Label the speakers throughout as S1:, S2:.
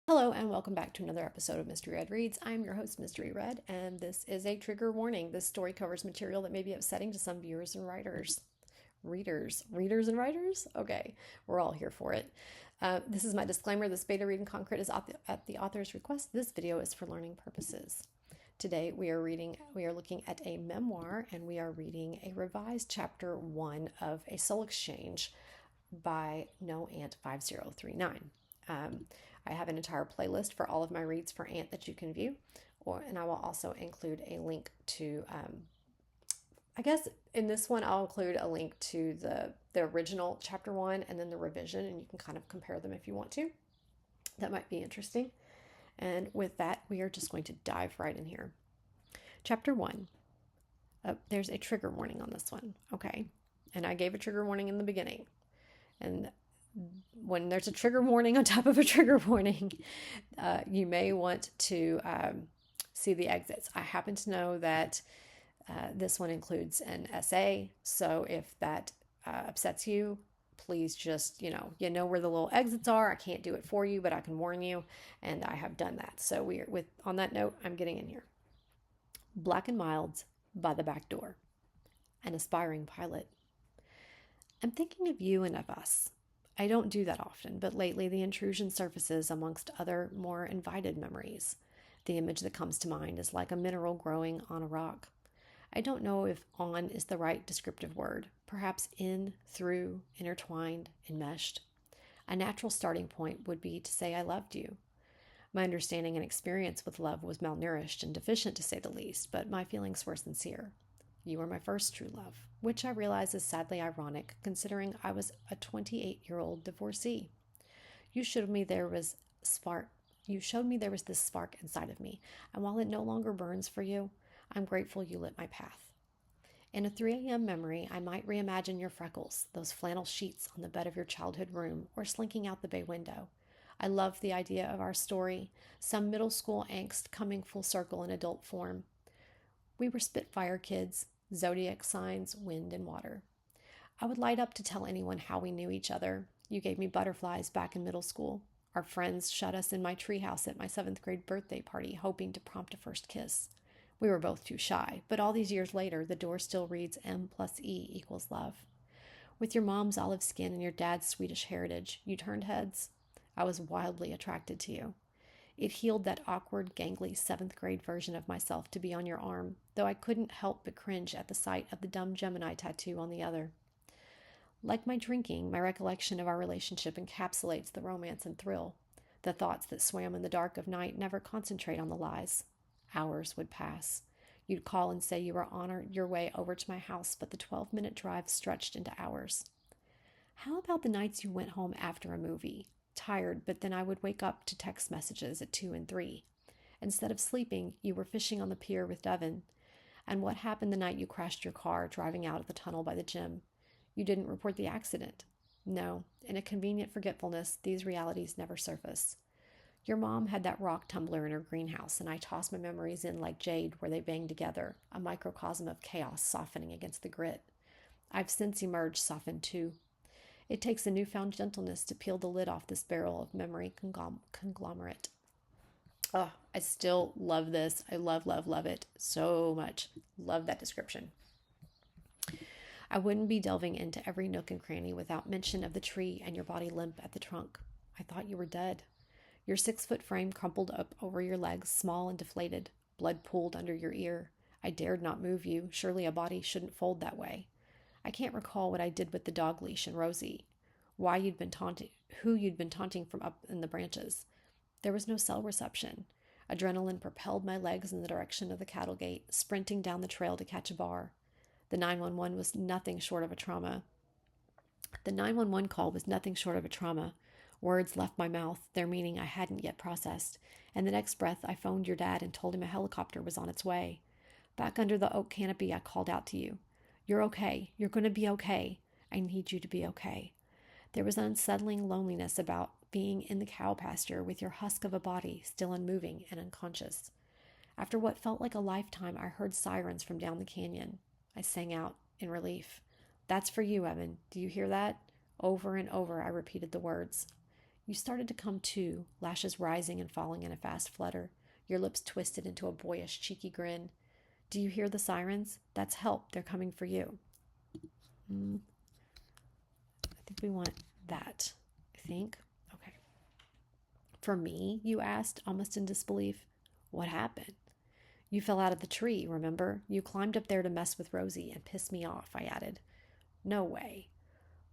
S1: Hello and welcome back to another episode of Mystery Red Reads. I'm your host, Mystery Red, and this is a trigger warning. This story covers material that may be upsetting to some viewers and writers. Readers and writers? Okay, we're all here for it. This is my disclaimer. This beta read in concrete is at the author's request. This video is for learning purposes. Today we are looking at a memoir, and we are reading a revised chapter 1 of A Soul Exchange by No-Ant-5039. I have an entire playlist for all of my reads for Ant that you can view, and I will also include a link to, I guess in this one I'll include a link to the original chapter 1 and then the revision, and you can kind of compare them if you want to. That might be interesting. And with that, we are just going to dive right in here. Chapter 1. There's a trigger warning on this one, okay? And I gave a trigger warning in the beginning. And when there's a trigger warning on top of a trigger warning, you may want to see the exits. I happen to know that this one includes an essay, so if that upsets you, please just, you know where the little exits are. I can't do it for you, but I can warn you, and I have done that. So on that note, I'm getting in here. Black and Mild by the Back Door. An aspiring pilot. I'm thinking of you and of us. I don't do that often, but lately the intrusion surfaces amongst other, more invited memories. The image that comes to mind is like a mineral growing on a rock. I don't know if on is the right descriptive word, perhaps in, through, intertwined, enmeshed. A natural starting point would be to say I loved you. My understanding and experience with love was malnourished and deficient to say the least, but my feelings were sincere. You were my first true love, which I realize is sadly ironic considering I was a 28-year-old divorcee. You showed me there was this spark inside of me, and while it no longer burns for you, I'm grateful you lit my path. In a 3 a.m. memory, I might reimagine your freckles, those flannel sheets on the bed of your childhood room, or slinking out the bay window. I love the idea of our story, some middle school angst coming full circle in adult form. We were Spitfire kids, zodiac signs, wind, and water. I would light up to tell anyone how we knew each other. You gave me butterflies back in middle school. Our friends shut us in my treehouse at my 7th grade birthday party, hoping to prompt a first kiss. We were both too shy, but all these years later, the door still reads M+E = love. With your mom's olive skin and your dad's Swedish heritage, you turned heads. I was wildly attracted to you. It healed that awkward, gangly 7th grade version of myself to be on your arm, though I couldn't help but cringe at the sight of the dumb Gemini tattoo on the other. Like my drinking, my recollection of our relationship encapsulates the romance and thrill. The thoughts that swam in the dark of night never concentrate on the lies. Hours would pass. You'd call and say you were on your way over to my house, but the 12-minute drive stretched into hours. How about the nights you went home after a movie? Tired, but then I would wake up to text messages at 2 and 3. Instead of sleeping, you were fishing on the pier with Devin. And what happened the night you crashed your car driving out of the tunnel by the gym? You didn't report the accident. No, in a convenient forgetfulness, these realities never surface. Your mom had that rock tumbler in her greenhouse, and I tossed my memories in like jade where they banged together, a microcosm of chaos softening against the grit. I've since emerged softened too. It takes a newfound gentleness to peel the lid off this barrel of memory conglomerate. Oh, I still love this. I love it so much. Love that description. I wouldn't be delving into every nook and cranny without mention of the tree and your body limp at the trunk. I thought you were dead. Your 6-foot frame crumpled up over your legs, small and deflated. Blood pooled under your ear. I dared not move you. Surely a body shouldn't fold that way. I can't recall what I did with the dog leash and Rosie, who you'd been taunting from up in the branches. There was no cell reception. Adrenaline propelled my legs in the direction of the cattle gate, sprinting down the trail to catch a bar. The 911 was nothing short of a trauma. The 911 call was nothing short of a trauma. Words left my mouth, their meaning I hadn't yet processed, and the next breath I phoned your dad and told him a helicopter was on its way. Back under the oak canopy, I called out to you. You're okay. You're going to be okay. I need you to be okay. There was an unsettling loneliness about being in the cow pasture with your husk of a body still unmoving and unconscious. After what felt like a lifetime, I heard sirens from down the canyon. I sang out in relief. That's for you, Evan. Do you hear that? Over and over, I repeated the words. You started to come to, lashes rising and falling in a fast flutter, your lips twisted into a boyish, cheeky grin. Do you hear the sirens? That's help. They're coming for you. I think we want that. I think. Okay. For me, you asked, almost in disbelief. What happened? You fell out of the tree, remember? You climbed up there to mess with Rosie and piss me off, I added. No way.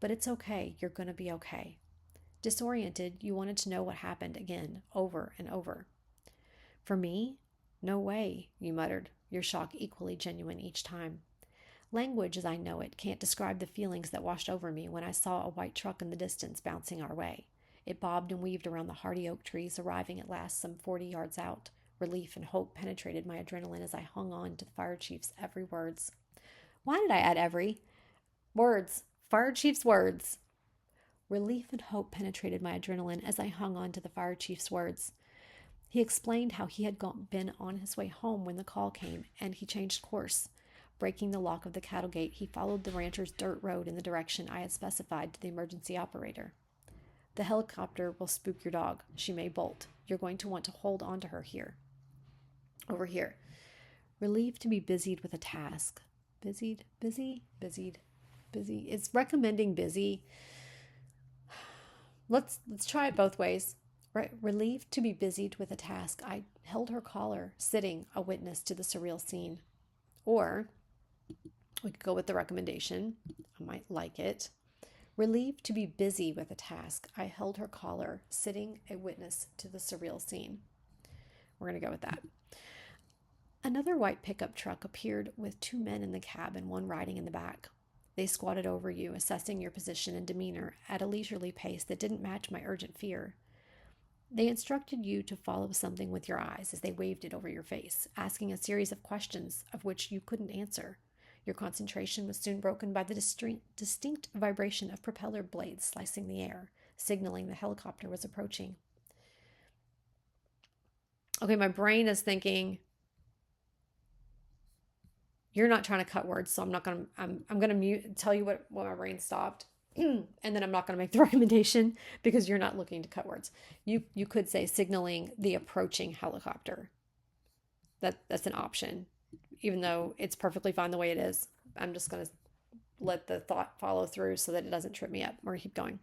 S1: But it's okay. You're going to be okay. Disoriented, you wanted to know what happened again, over and over. For me? No way, you muttered, your shock equally genuine each time. Language as I know it can't describe the feelings that washed over me when I saw a white truck in the distance bouncing our way. It bobbed and weaved around the hardy oak trees, arriving at last some 40 yards out. Relief and hope penetrated my adrenaline as I hung on to the fire chief's every words. Why did I add every? Words. Fire chief's words. Relief and hope penetrated my adrenaline as I hung on to the fire chief's words. He explained how he had been on his way home when the call came, and he changed course. Breaking the lock of the cattle gate, he followed the rancher's dirt road in the direction I had specified to the emergency operator. The helicopter will spook your dog. She may bolt. You're going to want to hold on to her here. Over here. Relieved to be busied with a task. Busied. It's recommending busy. Let's try it both ways. Right. Relieved to be busied with a task, I held her collar, sitting a witness to the surreal scene. Or we could go with the recommendation. I might like it. Relieved to be busy with a task, I held her collar, sitting a witness to the surreal scene. We're going to go with that. Another white pickup truck appeared with 2 men in the cab and 1 riding in the back. They squatted over you, assessing your position and demeanor at a leisurely pace that didn't match my urgent fear. They instructed you to follow something with your eyes as they waved it over your face, asking a series of questions of which you couldn't answer. Your concentration was soon broken by the distinct vibration of propeller blades slicing the air, signaling the helicopter was approaching. Okay, my brain is thinking, you're not trying to cut words, so I'm going to mute, tell you what my brain stopped. And then I'm not going to make the recommendation because you're not looking to cut words. You could say signaling the approaching helicopter. That's an option, even though it's perfectly fine the way it is. I'm just going to let the thought follow through so that it doesn't trip me up. We're going to keep going.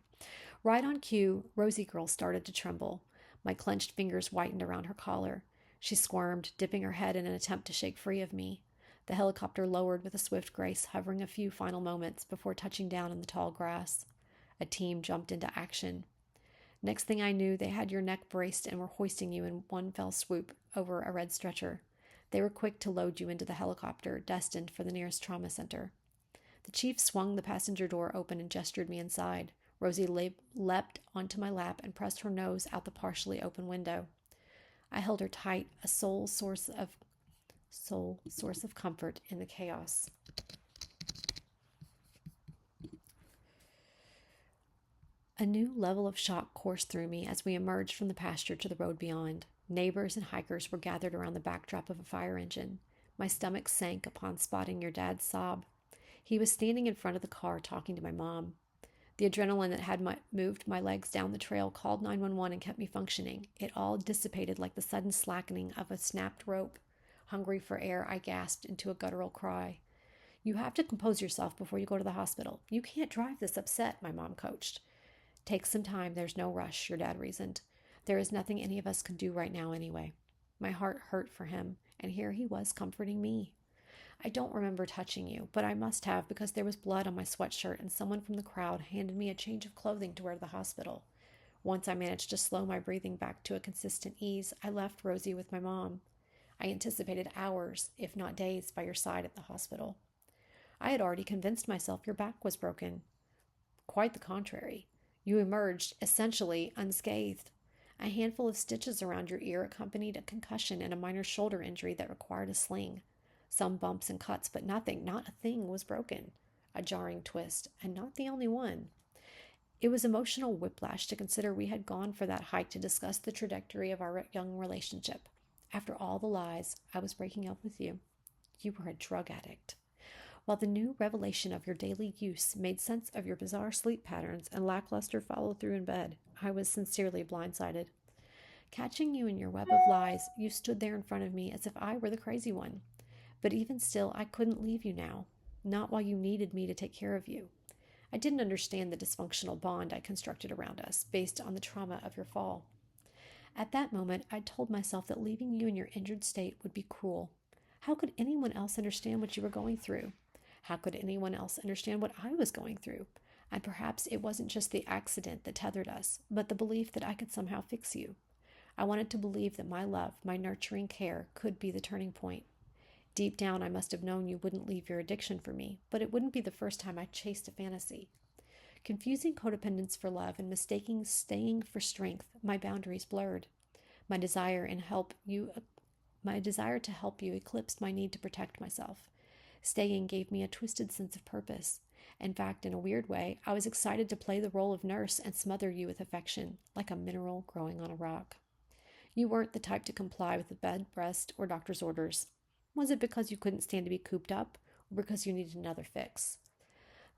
S1: Right on cue, Rosie Girl started to tremble. My clenched fingers whitened around her collar. She squirmed, dipping her head in an attempt to shake free of me. The helicopter lowered with a swift grace, hovering a few final moments before touching down in the tall grass. A team jumped into action. Next thing I knew, they had your neck braced and were hoisting you in one fell swoop over a red stretcher. They were quick to load you into the helicopter, destined for the nearest trauma center. The chief swung the passenger door open and gestured me inside. Rosie leapt onto my lap and pressed her nose out the partially open window. I held her tight, a sole source of comfort in the chaos. A new level of shock coursed through me as we emerged from the pasture to the road beyond. Neighbors and hikers were gathered around the backdrop of a fire engine. My stomach sank upon spotting your dad's sob. He was standing in front of the car talking to my mom. The adrenaline that had moved my legs down the trail called 911 and kept me functioning. It all dissipated like the sudden slackening of a snapped rope. Hungry for air, I gasped into a guttural cry. You have to compose yourself before you go to the hospital. You can't drive this upset, my mom coached. Take some time. There's no rush, your dad reasoned. There is nothing any of us can do right now anyway. My heart hurt for him, and here he was comforting me. I don't remember touching you, but I must have because there was blood on my sweatshirt and someone from the crowd handed me a change of clothing to wear to the hospital. Once I managed to slow my breathing back to a consistent ease, I left Rosie with my mom. I anticipated hours, if not days, by your side at the hospital. I had already convinced myself your back was broken. Quite the contrary. You emerged, essentially, unscathed. A handful of stitches around your ear accompanied a concussion and a minor shoulder injury that required a sling. Some bumps and cuts, but nothing, not a thing was broken. A jarring twist, and not the only one. It was emotional whiplash to consider we had gone for that hike to discuss the trajectory of our young relationship. After all the lies, I was breaking up with you. You were a drug addict. While the new revelation of your daily use made sense of your bizarre sleep patterns and lackluster follow-through in bed, I was sincerely blindsided. Catching you in your web of lies, you stood there in front of me as if I were the crazy one. But even still, I couldn't leave you now. Not while you needed me to take care of you. I didn't understand the dysfunctional bond I constructed around us based on the trauma of your fall. At that moment, I told myself that leaving you in your injured state would be cruel. How could anyone else understand what you were going through? How could anyone else understand what I was going through? And perhaps it wasn't just the accident that tethered us, but the belief that I could somehow fix you. I wanted to believe that my love, my nurturing care, could be the turning point. Deep down, I must have known you wouldn't leave your addiction for me, but it wouldn't be the first time I chased a fantasy. Confusing codependence for love and mistaking staying for strength, my boundaries blurred. My desire to help you eclipsed my need to protect myself. Staying gave me a twisted sense of purpose. In fact, in a weird way, I was excited to play the role of nurse and smother you with affection, like a mineral growing on a rock. You weren't the type to comply with the bed rest or doctor's orders. Was it because you couldn't stand to be cooped up, or because you needed another fix?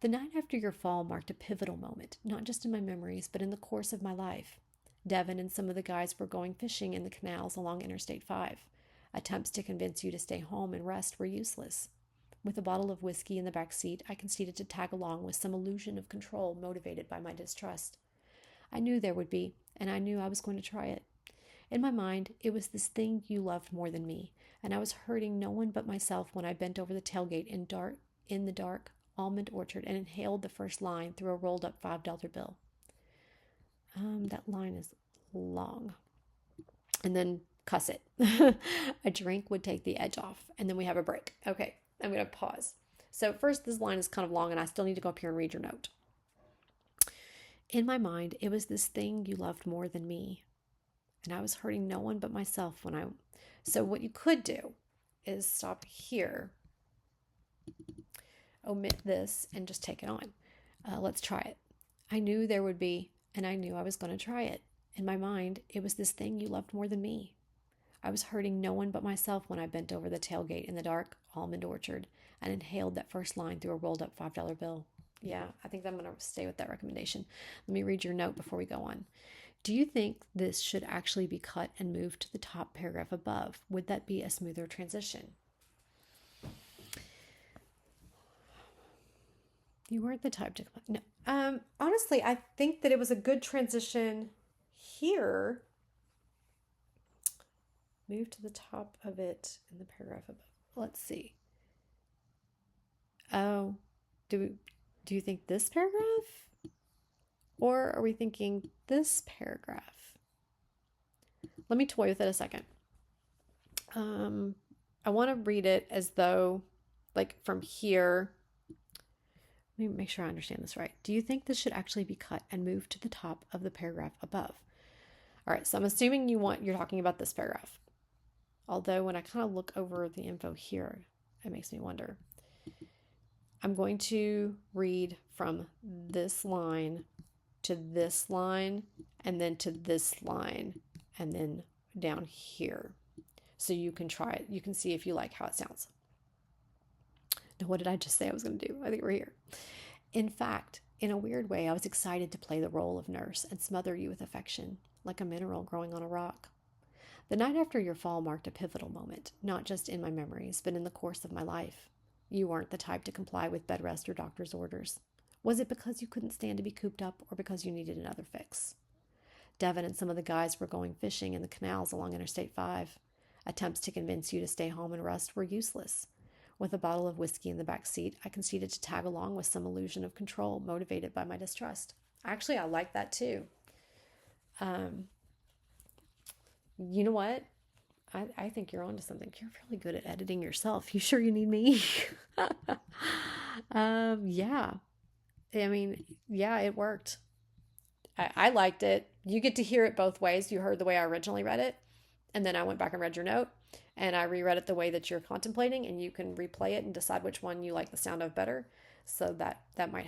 S1: The night after your fall marked a pivotal moment, not just in my memories, but in the course of my life. Devin and some of the guys were going fishing in the canals along Interstate 5. Attempts to convince you to stay home and rest were useless. With a bottle of whiskey in the back seat, I conceded to tag along with some illusion of control motivated by my distrust. I knew there would be, and I knew I was going to try it. In my mind, it was this thing you loved more than me, and I was hurting no one but myself when I bent over the tailgate in the dark almond orchard and inhaled the first line through a rolled up $5 bill. That line is long. And then cuss it. A drink would take the edge off, and then we have a break. Okay, I'm going to pause. So first, this line is kind of long, and I still need to go up here and read your note. In my mind, it was this thing you loved more than me, and I was hurting no one but myself when I... So what you could do is stop here, omit this, and just take it on. Let's try it. I knew there would be, and I knew I was going to try it. In my mind, it was this thing you loved more than me. I was hurting no one but myself when I bent over the tailgate in the dark almond orchard and inhaled that first line through a rolled up $5 bill. Yeah, I think I'm going to stay with that recommendation. Let me read your note before we go on. Do you think this should actually be cut and moved to the top paragraph above? Would that be a smoother transition? You weren't the type to... No. Honestly, I think that it was a good transition here. Move to the top of it in the paragraph above. Let's see. Oh, do you think this paragraph? Or are we thinking this paragraph? Let me toy with it a second. I want to read it as though, like from here. Let me make sure I understand this right. Do you think this should actually be cut and moved to the top of the paragraph above? All right, so I'm assuming you're talking about this paragraph. Although when I kind of look over the info here, it makes me wonder. I'm going to read from this line to this line, and then to this line, and then down here. So you can try it. You can see if you like how it sounds. Now, what did I just say I was going to do? I think we're here. In fact, in a weird way, I was excited to play the role of nurse and smother you with affection, like a mineral growing on a rock. The night after your fall marked a pivotal moment, not just in my memories, but in the course of my life. You weren't the type to comply with bed rest or doctor's orders. Was it because you couldn't stand to be cooped up, or because you needed another fix? Devin and some of the guys were going fishing in the canals along Interstate 5. Attempts to convince you to stay home and rest were useless. With a bottle of whiskey in the back seat, I conceded to tag along with some illusion of control motivated by my distrust. Actually, I like that too. You know what? I think you're onto something. You're really good at editing yourself. You sure you need me? Yeah. I mean, yeah, it worked. I liked it. You get to hear it both ways. You heard the way I originally read it, and then I went back and read your note, and I reread it the way that you're contemplating, and you can replay it and decide which one you like the sound of better. So that might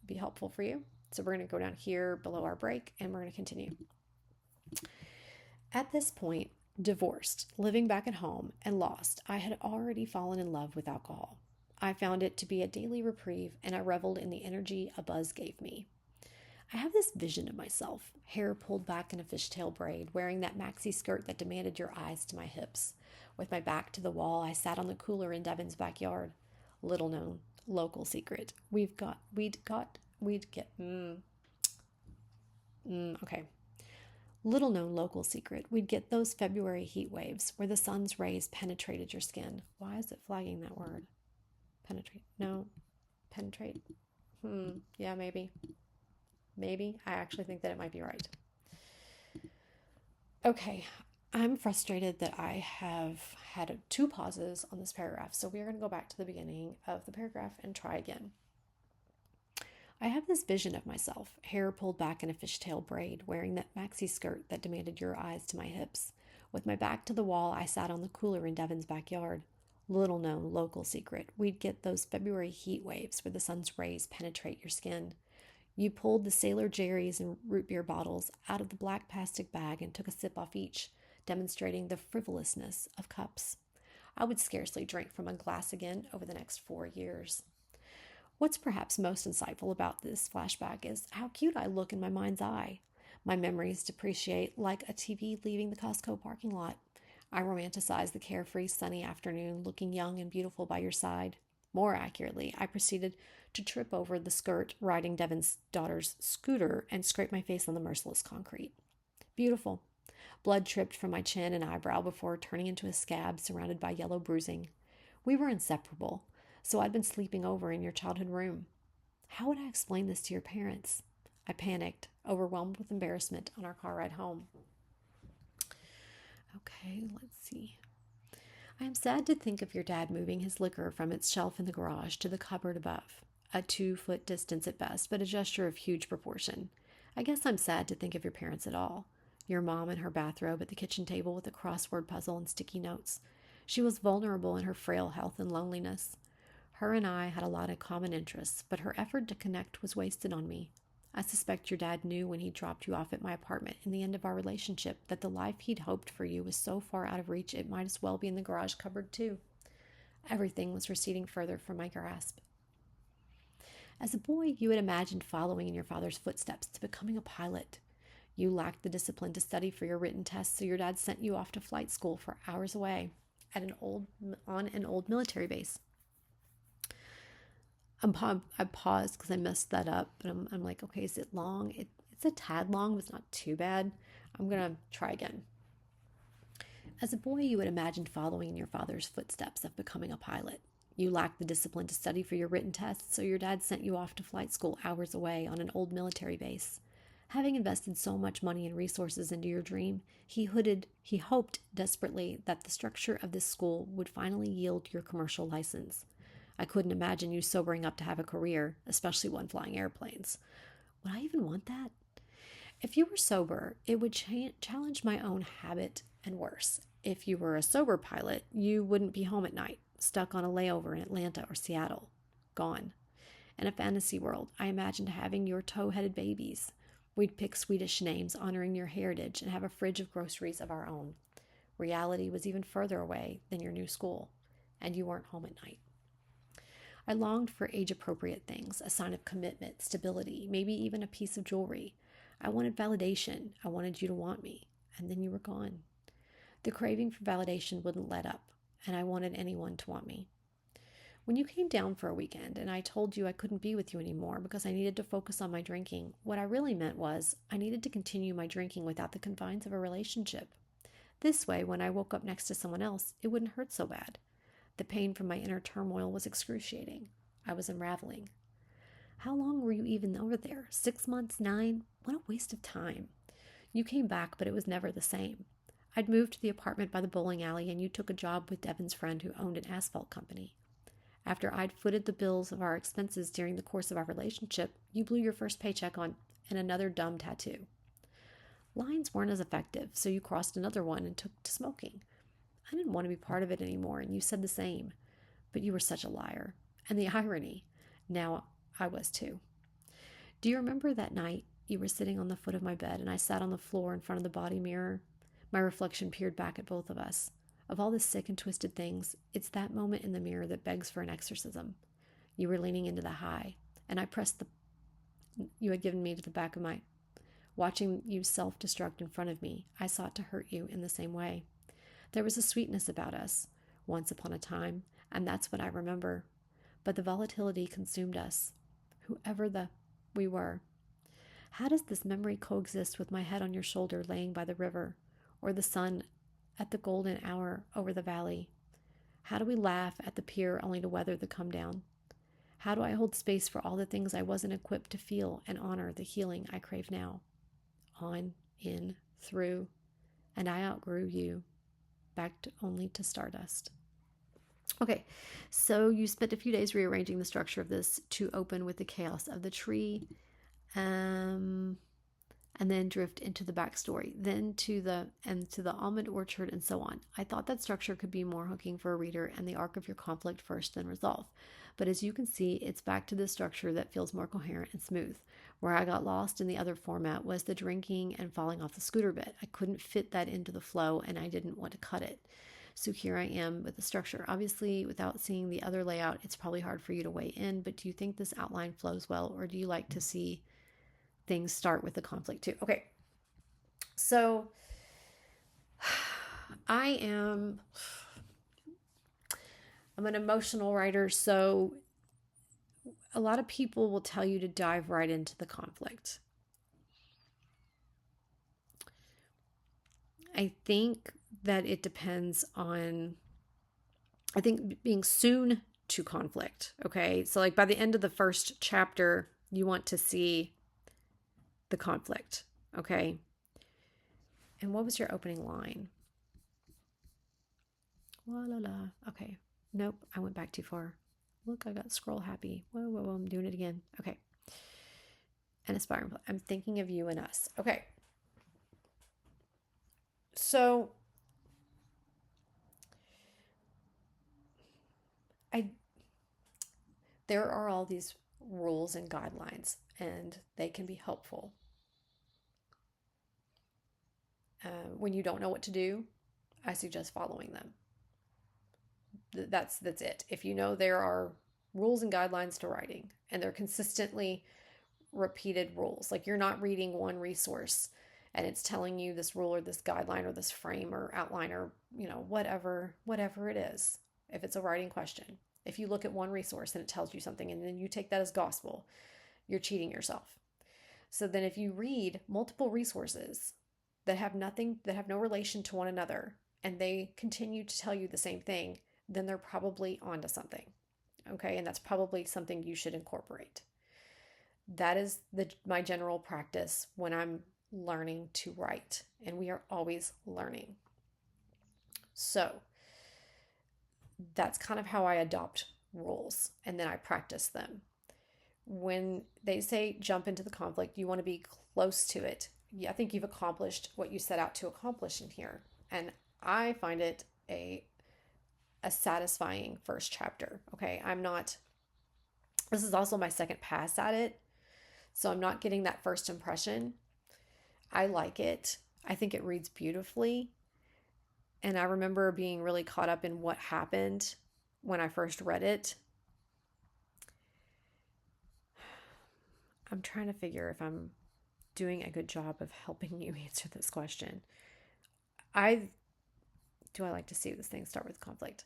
S1: be helpful for you. So we're going to go down here below our break, and we're going to continue. At this point, divorced, living back at home, and lost, I had already fallen in love with alcohol. I found it to be a daily reprieve, and I reveled in the energy a buzz gave me. I have this vision of myself, hair pulled back in a fishtail braid, wearing that maxi skirt that demanded your eyes to my hips. With my back to the wall, I sat on the cooler in Devin's backyard. Little known local secret. Okay. Little known local secret. We'd get those February heat waves where the sun's rays penetrated your skin. Why is it flagging that word? Penetrate. No. Penetrate. Yeah, maybe. Maybe. I actually think that it might be right. Okay. I'm frustrated that I have had two pauses on this paragraph. So we are going to go back to the beginning of the paragraph and try again. I have this vision of myself, hair pulled back in a fishtail braid, wearing that maxi skirt that demanded your eyes to my hips. With my back to the wall, I sat on the cooler in Devin's backyard. Little known local secret. We'd get those February heat waves where the sun's rays penetrate your skin. You pulled the Sailor Jerry's and root beer bottles out of the black plastic bag and took a sip off each, demonstrating the frivolousness of cups. I would scarcely drink from a glass again over the next 4 years. What's perhaps most insightful about this flashback is how cute I look in my mind's eye. My memories depreciate like a TV leaving the Costco parking lot. I romanticize the carefree sunny afternoon looking young and beautiful by your side. More accurately, I proceeded to trip over the skirt riding Devin's daughter's scooter and scrape my face on the merciless concrete. Beautiful. Blood tripped from my chin and eyebrow before turning into a scab surrounded by yellow bruising. We were inseparable. So I'd been sleeping over in your childhood room. How would I explain this to your parents? I panicked, overwhelmed with embarrassment on our car ride home. Okay, let's see. I am sad to think of your dad moving his liquor from its shelf in the garage to the cupboard above. A 2-foot distance at best, but a gesture of huge proportion. I guess I'm sad to think of your parents at all. Your mom in her bathrobe at the kitchen table with a crossword puzzle and sticky notes. She was vulnerable in her frail health and loneliness. Her and I had a lot of common interests, but her effort to connect was wasted on me. I suspect your dad knew when he dropped you off at my apartment in the end of our relationship that the life he'd hoped for you was so far out of reach it might as well be in the garage cupboard too. Everything was receding further from my grasp. As a boy, you had imagined following in your father's footsteps to becoming a pilot. You lacked the discipline to study for your written tests, so your dad sent you off to flight school for hours away on an old military base. I paused because I messed that up, but I'm like, okay, is it long? It's a tad long, but it's not too bad. I'm going to try again. As a boy, you had imagined following in your father's footsteps of becoming a pilot. You lacked the discipline to study for your written tests, so your dad sent you off to flight school hours away on an old military base. Having invested so much money and resources into your dream, he hoped desperately that the structure of this school would finally yield your commercial license. I couldn't imagine you sobering up to have a career, especially one flying airplanes. Would I even want that? If you were sober, it would challenge my own habit and worse. If you were a sober pilot, you wouldn't be home at night, stuck on a layover in Atlanta or Seattle. Gone. In a fantasy world, I imagined having your toe-headed babies. We'd pick Swedish names honoring your heritage and have a fridge of groceries of our own. Reality was even further away than your new school, and you weren't home at night. I longed for age-appropriate things, a sign of commitment, stability, maybe even a piece of jewelry. I wanted validation. I wanted you to want me. And then you were gone. The craving for validation wouldn't let up, and I wanted anyone to want me. When you came down for a weekend and I told you I couldn't be with you anymore because I needed to focus on my drinking, what I really meant was I needed to continue my drinking without the confines of a relationship. This way, when I woke up next to someone else, it wouldn't hurt so bad. The pain from my inner turmoil was excruciating. I was unraveling. How long were you even over there? 6 months? 9? What a waste of time. You came back, but it was never the same. I'd moved to the apartment by the bowling alley, and you took a job with Devin's friend who owned an asphalt company. After I'd footed the bills of our expenses during the course of our relationship, you blew your first paycheck on another dumb tattoo. Lines weren't as effective, so you crossed another one and took to smoking. I didn't want to be part of it anymore, and you said the same. But you were such a liar. And the irony, now I was too. Do you remember that night you were sitting on the foot of my bed and I sat on the floor in front of the body mirror? My reflection peered back at both of us. Of all the sick and twisted things, it's that moment in the mirror that begs for an exorcism. You were leaning into the high, and I pressed you had given me to the back of my. Watching you self-destruct in front of me, I sought to hurt you in the same way. There was a sweetness about us, once upon a time, and that's what I remember. But the volatility consumed us, whoever we were. How does this memory coexist with my head on your shoulder laying by the river, or the sun at the golden hour over the valley? How do we laugh at the pier only to weather the come down? How do I hold space for all the things I wasn't equipped to feel and honor the healing I crave now? On, in, through, and I outgrew you, back only to stardust. Okay, so you spent a few days rearranging the structure of this to open with the chaos of the tree, and then drift into the backstory, then to the almond orchard, and so on. I thought that structure could be more hooking for a reader and the arc of your conflict first, then resolve. But as you can see, it's back to this structure that feels more coherent and smooth. Where I got lost in the other format was the drinking and falling off the scooter bit. I couldn't fit that into the flow, and I didn't want to cut it. So here I am with the structure. Obviously, without seeing the other layout, it's probably hard for you to weigh in, but do you think this outline flows well, or do you like to see things start with the conflict too? Okay, so I'm an emotional writer, so a lot of people will tell you to dive right into the conflict. I think that it depends on, I think, being soon to conflict. Okay, so like by the end of the first chapter, you want to see the conflict. Okay, and what was your opening line? La la la. Okay, nope, I went back too far. Look, I got scroll happy. Whoa, whoa, whoa, I'm doing it again. Okay. And aspiring. I'm thinking of you and us. Okay. So there are all these rules and guidelines, and they can be helpful. When you don't know what to do, I suggest following them. That's it. If you know there are rules and guidelines to writing, and they're consistently repeated rules, like you're not reading one resource and it's telling you this rule or this guideline or this frame or outline or whatever it is. If it's a writing question, if you look at one resource and it tells you something and then you take that as gospel, you're cheating yourself. So then if you read multiple resources that have no relation to one another, and they continue to tell you the same thing, then they're probably onto something. Okay, and that's probably something you should incorporate. That is my general practice when I'm learning to write, and we are always learning. So that's kind of how I adopt rules, and then I practice them. When they say jump into the conflict, you want to be close to it. I think you've accomplished what you set out to accomplish in here, and I find it a satisfying first chapter. Okay, this is also my second pass at it, so I'm not getting that first impression. I like it. I think it reads beautifully. And I remember being really caught up in what happened when I first read it. I'm trying to figure if I'm doing a good job of helping you answer this question. Do I like to see this thing start with conflict?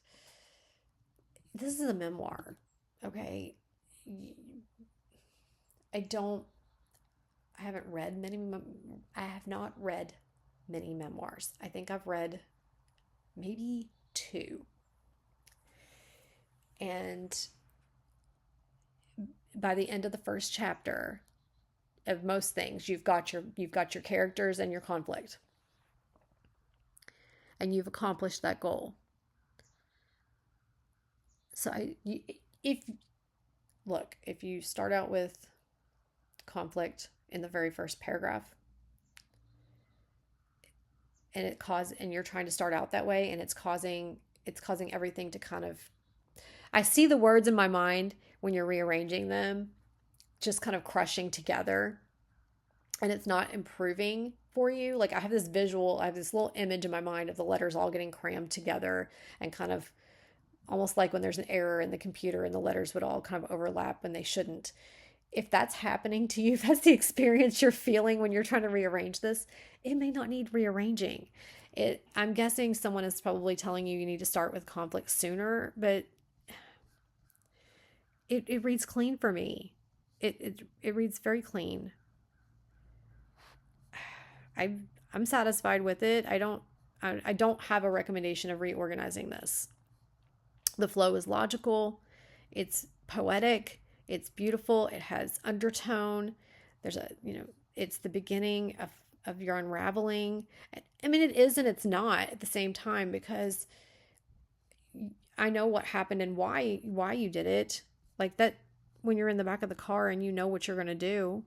S1: This is a memoir, okay? I have not read many memoirs. I think I've read maybe 2. And by the end of the first chapter of most things, you've got your characters and your conflict. And you've accomplished that goal. So if you start out with conflict in the very first paragraph, and you're trying to start out that way, and it's causing everything to kind of, I see the words in my mind when you're rearranging them just kind of crushing together, and it's not improving for you. Like I have this little image in my mind of the letters all getting crammed together and kind of almost like when there's an error in the computer and the letters would all kind of overlap when they shouldn't. if that's happening to you, if that's the experience you're feeling when you're trying to rearrange this, it may not need rearranging. I'm guessing someone is probably telling you need to start with conflict sooner, but it reads clean for me. It reads very clean. I I'm satisfied with it. I don't have a recommendation of reorganizing this. The flow is logical, it's poetic, it's beautiful, it has undertone. There's a, it's the beginning of your unraveling. I mean, it is and it's not at the same time, because I know what happened and why you did it. Like that, when you're in the back of the car and you know what you're going to do,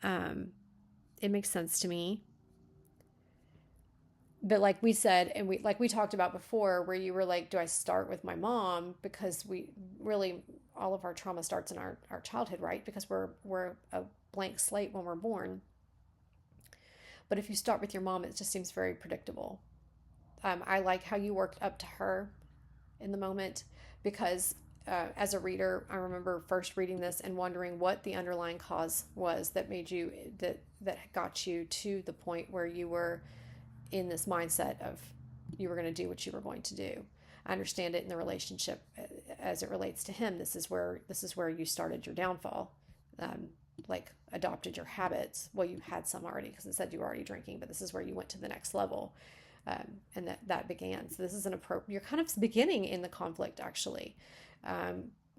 S1: um it makes sense to me. But like we said, and we talked about before, where you were like, do I start with my mom? Because we really, all of our trauma starts in our childhood, right? Because we're a blank slate when we're born. But if you start with your mom, it just seems very predictable. I like how you worked up to her in the moment, because as a reader, I remember first reading this and wondering what the underlying cause was that made you, that got you to the point where you were in this mindset of you were going to do what you were going to do. I understand it in the relationship as it relates to him. This is where you started your downfall, like adopted your habits. Well, you had some already because it said you were already drinking, but this is where you went to the next level, and that began. So this is you're kind of beginning in the conflict actually.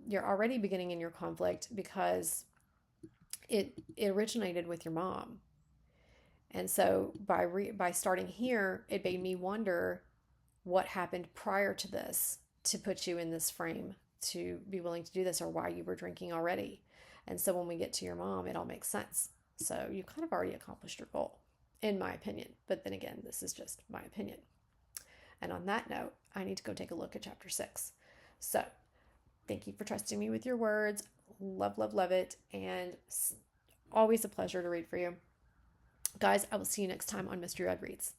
S1: You're already beginning in your conflict because it originated with your mom. And so by starting here, it made me wonder what happened prior to this to put you in this frame to be willing to do this, or why you were drinking already. And so when we get to your mom, it all makes sense. So you kind of already accomplished your goal, in my opinion. But then again, this is just my opinion. And on that note, I need to go take a look at chapter 6. So thank you for trusting me with your words. Love, love, love it. And always a pleasure to read for you. Guys, I will see you next time on Mystery Red Reads.